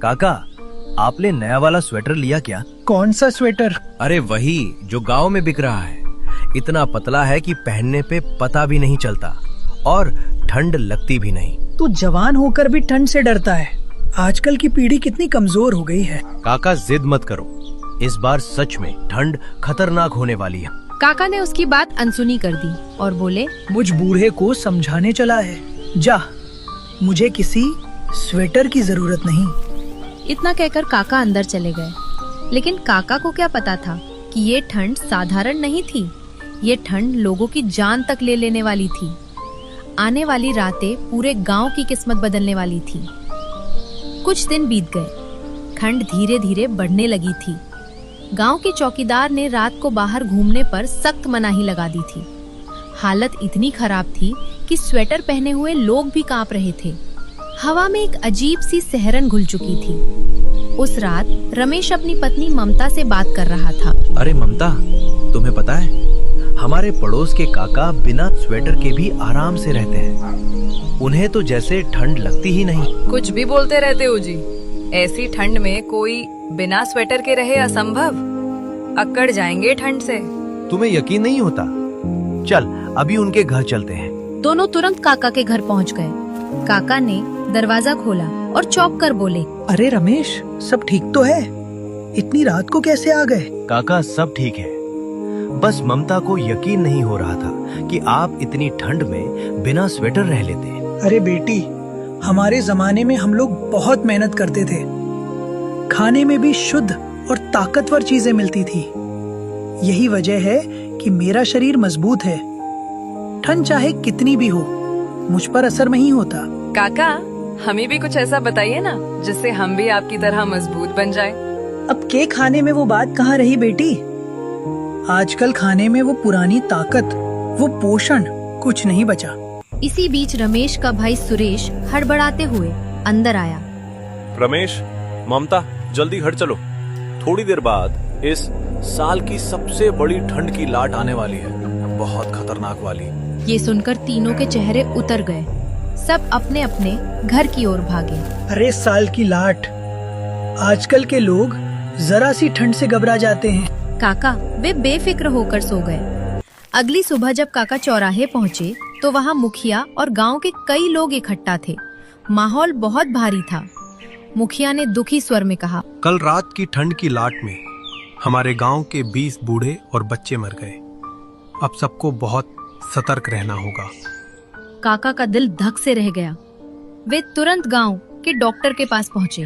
काका, आपने नया वाला स्वेटर लिया क्या? कौन सा स्वेटर? अरे वही जो गांव में बिक रहा है। इतना पतला है कि पहनने पे पता भी नहीं चलता और ठंड लगती भी नहीं। तू जवान होकर भी ठंड से डरता है। आजकल की पीढ़ी कितनी कमजोर हो गई है। काका जिद मत करो, इस बार सच में ठंड खतरनाक होने वाली है। काका ने उसकी बात अनसुनी कर दी और बोले, मुझ बूढ़े को समझाने चला है। जा, मुझे किसी स्वेटर की जरूरत नहीं। इतना कहकर काका अंदर चले गए। लेकिन काका को क्या पता था कि ये ठंड साधारण नहीं थी। ये ठंड लोगों की जान तक ले लेने वाली थी। आने वाली रातें पूरे गांव की किस्मत बदलने वाली थी। कुछ दिन बीत गए। ठंड धीरे धीरे बढ़ने लगी थी। गांव के चौकीदार ने रात को बाहर घूमने पर सख्त मनाही लगा दी थी। हालत इतनी खराब थी कि स्वेटर पहने हुए लोग भी कांप रहे थे। हवा में एक अजीब सी सिहरन घुल चुकी थी। उस रात रमेश अपनी पत्नी ममता से बात कर रहा था। अरे ममता, तुम्हें पता है हमारे पड़ोस के काका बिना स्वेटर के भी आराम से रहते हैं। उन्हें तो जैसे ठंड लगती ही नहीं। कुछ भी बोलते रहते हो जी। ऐसी ठंड में कोई बिना स्वेटर के रहे असंभव। अकड़ जाएंगे ठंड से। तुम्हें यकीन नहीं होता? चल अभी उनके घर चलते हैं। दोनों तुरंत काका के घर पहुंच गए। काका ने दरवाजा खोला और चौंक कर बोले, अरे रमेश, सब ठीक तो है? इतनी रात को कैसे आ गए? काका सब ठीक है, बस ममता को यकीन नहीं हो रहा था कि आप इतनी ठंड में बिना स्वेटर रह लेते। अरे बेटी, हमारे जमाने में हम लोग बहुत मेहनत करते थे। खाने में भी शुद्ध और ताकतवर चीजें मिलती थी। यही वजह है कि मेरा शरीर मजबूत है। ठंड चाहे कितनी भी हो, मुझ पर असर नहीं होता। काका, हमें भी कुछ ऐसा बताइए ना जिससे हम भी आपकी तरह मजबूत बन जाएं। अब के खाने में वो बात कहाँ रही बेटी? आजकल खाने में वो पुरानी ताकत, वो पोषण कुछ नहीं बचा। इसी बीच रमेश का भाई सुरेश हड़बड़ाते हुए अंदर आया। रमेश, ममता, जल्दी घर चलो। थोड़ी देर बाद इस साल की सबसे बड़ी ठंड की लाट आने वाली है, बहुत खतरनाक वाली। ये सुनकर तीनों के चेहरे उतर गए। सब अपने अपने घर की ओर भागे। अरे साल की लाट! आजकल के लोग जरा सी ठंड से घबरा जाते हैं। काका वे बेफिक्र होकर सो गए। अगली सुबह जब काका चौराहे पहुँचे तो वहाँ मुखिया और गांव के कई लोग इकट्ठा थे। माहौल बहुत भारी था। मुखिया ने दुखी स्वर में कहा, कल रात की ठंड की लाट में हमारे गांव के 20 बूढ़े और बच्चे मर गए। अब सबको बहुत सतर्क रहना होगा। काका का दिल धक से रह गया। वे तुरंत गांव के डॉक्टर के पास पहुँचे।